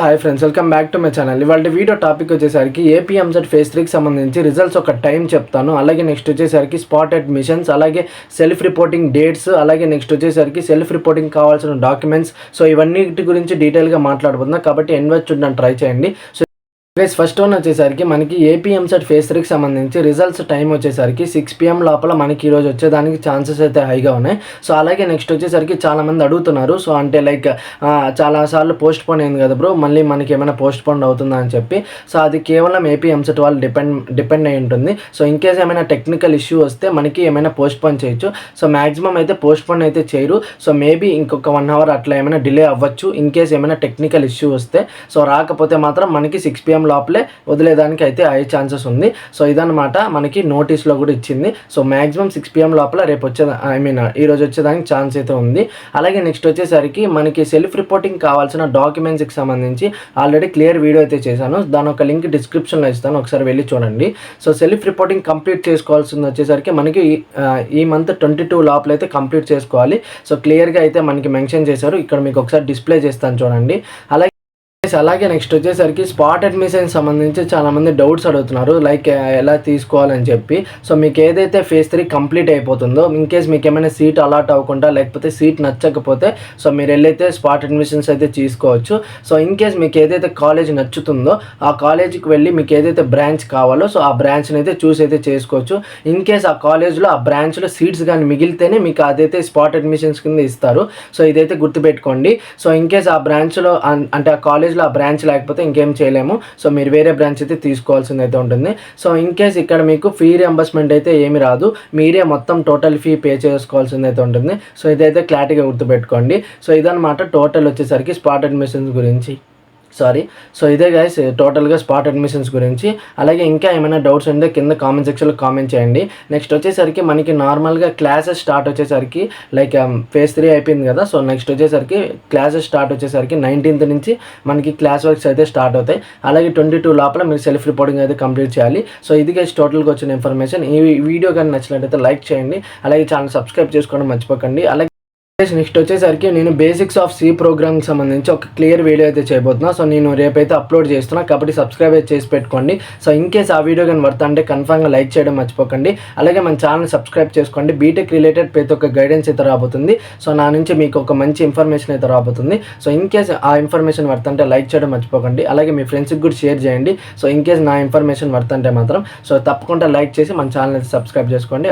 Hi friends, welcome back to my channel. ఇవాళ video topic వచ్చేసరికి AP EAMCET phase 3కి సంబంధించి రిజల్ట్స్ ఒక టైం చెప్తాను. అలాగే నెక్స్ట్ వచ్చేసరికి స్పాట్ అడ్మిషన్స్, అలాగే సెల్ఫ్ రిపోర్టింగ్ డేట్స్, అలాగే నెక్స్ట్ వచ్చేసరికి సెల్ఫ్ రిపోర్టింగ్ కావాల్సిన డాక్యుమెంట్స్. సో ఇవన్నిటి గురించి డీటెయిల్గా మాట్లాడబోతున్నా కాబట్టి ఎన్వెస్ట్ చూడడానికి ట్రై చేయండి. ఫస్ట్ వన్ వచ్చేసరికి మనకి ఏపీ ఎంసెట్ ఫేజ్ 3కి సంబంధించి రిజల్ట్స్ టైం వచ్చేసరికి 6 PM లోపల మనకి ఈరోజు వచ్చేదానికి ఛాన్సెస్ అయితే హైగా ఉన్నాయి. సో అలాగే నెక్స్ట్ వచ్చేసరికి చాలామంది అడుగుతున్నారు, సో అంటే లైక్ చాలాసార్లు పోస్ట్ పోన్ అయింది కదా బ్రో, మళ్ళీ మనకి ఏమైనా పోస్ట్ పోన్ అవుతుందా అని చెప్పి. సో అది కేవలం ఏపీ ఎంసెట్ వాళ్ళు డిపెండ్ అయి ఉంటుంది. సో ఇన్ కేస్ ఏమైనా టెక్నికల్ ఇష్యూ వస్తే మనకి ఏమైనా పోస్ట్ పోన్ చేయొచ్చు. సో మ్యాక్సిమం అయితే పోస్ట్ పోన్ అయితే చేయరు. సో మేబీ ఇంకొక 1 hour అట్లా ఏమైనా డిలే అవ్వచ్చు ఇన్ కేస్ ఏమైనా టెక్నికల్ ఇష్యూ వస్తే. సో రాకపోతే మాత్రం మనకి 6 PM లోపలే వదిలేదానికి అయితే అయ్యే ఛాన్సెస్ ఉంది. సో ఇదన్నమాట మనకి నోటీస్లో కూడా ఇచ్చింది. సో మ్యాక్సిమం 6 PM లోపల రేపు ఈరోజు వచ్చేదానికి ఛాన్స్ అయితే ఉంది. అలాగే నెక్స్ట్ వచ్చేసరికి మనకి సెల్ఫ్ రిపోర్టింగ్ కావాల్సిన డాక్యుమెంట్స్కి సంబంధించి ఆల్రెడీ క్లియర్ వీడియో అయితే చేశాను. దాని ఒక లింక్ డిస్క్రిప్షన్లో ఇస్తాను, ఒకసారి వెళ్ళి చూడండి. సో సెల్ఫ్ రిపోర్టింగ్ కంప్లీట్ చేసుకోవాల్సింది వచ్చేసరికి మనకి ఈ మంత్ 22 లోపల అయితే కంప్లీట్ చేసుకోవాలి. సో క్లియర్గా అయితే మనకి మెన్షన్ చేశారు. ఇక్కడ మీకు ఒకసారి డిస్ప్లే చేస్తాను చూడండి. అలాగే నెక్స్ట్ వచ్చేసరికి స్పాట్ అడ్మిషన్ సంబంధించి చాలామంది డౌట్స్ అడుగుతున్నారు, లైక్ ఎలా తీసుకోవాలని చెప్పి. సో మీకు ఏదైతే ఫేజ్ 3 కంప్లీట్ అయిపోతుందో, ఇన్ కేస్ మీకు ఏమైనా సీట్ అలాట్ అవ్వకుండా లేకపోతే సీట్ నచ్చకపోతే సో మీరు వెళ్ళైతే స్పాట్ అడ్మిషన్స్ అయితే తీసుకోవచ్చు. సో ఇన్ కేస్ మీకు ఏదైతే కాలేజ్ నచ్చుతుందో ఆ కాలేజీకి వెళ్ళి మీకు ఏదైతే బ్రాంచ్ కావాలో సో ఆ బ్రాంచ్ని అయితే చూస్ అయితే చేసుకోవచ్చు. ఇన్ కేస్ ఆ కాలేజ్లో ఆ బ్రాంచ్లో సీట్స్ కానీ మిగిలితేనే మీకు అదైతే స్పాట్ అడ్మిషన్స్ కింద ఇస్తారు. సో ఇదైతే గుర్తుపెట్టుకోండి. సో ఇన్ కేస్ ఆ బ్రాంచ్లో అంటే ఆ కాలేజ్లో ఆ బ్రాంచ్ లేకపోతే ఇంకేం చేయలేము. సో మీరు వేరే బ్రాంచ్ అయితే తీసుకోవాల్సింది అయితే ఉంటుంది. సో ఇన్ కేస్ ఇక్కడ మీకు ఫీ రియంబర్స్మెంట్ అయితే ఏమి రాదు, మీరే మొత్తం టోటల్ ఫీ పే చేసుకోవాల్సింది అయితే ఉంటుంది. సో ఇదైతే క్లారిటీగా గుర్తుపెట్టుకోండి. సో ఇదన్నమాట టోటల్ వచ్చేసరికి స్పాట్ అడ్మిషన్స్ గురించి. సో ఇదే గైస్ టోటల్గా స్పాట్ అడ్మిషన్స్ గురించి. అలాగే ఇంకా ఏమైనా డౌట్స్ ఉంటే కింద కామెంట్ సెక్షన్లో కామెంట్ చేయండి. నెక్స్ట్ వచ్చేసరికి మనకి నార్మల్గా క్లాసెస్ స్టార్ట్ వచ్చేసరికి లైక్ ఫేజ్ 3 అయిపోయింది కదా. సో నెక్స్ట్ వచ్చేసరికి క్లాసెస్ స్టార్ట్ వచ్చేసరికి 19th నుంచి మనకి క్లాస్ వర్క్స్ అయితే స్టార్ట్ అవుతాయి. అలాగే 22 లోపల మీరు సెల్ఫ్ రిపోర్టింగ్ అయితే కంప్లీట్ చేయాలి. సో ఇది గైస్ టోటల్గా వచ్చిన ఇన్ఫర్మేషన్. ఈ వీడియో కానీ నచ్చినట్లయితే లైక్ చేయండి, అలాగే ఛానల్ సబ్స్క్రైబ్ చేసుకోవడం మర్చిపోకండి. అలాగే నెక్స్ట్ వచ్చేసరికి నేను బేసిక్స్ ఆఫ్ సి ప్రోగ్రామ్కి సంబంధించి ఒక క్లియర్ వీడియో అయితే చేయబోతున్నా. సో నేను రేపైతే అప్లోడ్ చేస్తున్నా కాబట్టి సబ్స్క్రైబ్ అయితే చేసి పెట్టుకోండి. సో ఇన్ కేస్ ఆ వీడియో కానీ వర్త్ అంటే కన్ఫర్మ్గా లైక్ చేయడం మర్చిపోకండి. అలాగే మన ఛానల్ సబ్స్క్రైబ్ చేసుకోండి. బీటెక్ రిలేటెడ్ ప్రతి ఒక్క గైడెన్స్ అయితే రాబోతుంది. సో నా నుంచి మీకు ఒక మంచి ఇన్ఫర్మేషన్ అయితే రాబోతుంది. సో ఇన్ కేస్ ఆ ఇన్ఫర్మేషన్ వర్త్ అంటే లైక్ చేయడం మర్చిపోకండి. అలాగే మీ ఫ్రెండ్స్కి కూడా షేర్ చేయండి. సో ఇన్ కేస్ నా ఇన్ఫర్మేషన్ వర్త్ అంటే మాత్రం సో తప్పకుండా లైక్ చేసి మన ఛానల్ అయితే సబ్స్క్రైబ్ చేసుకోండి.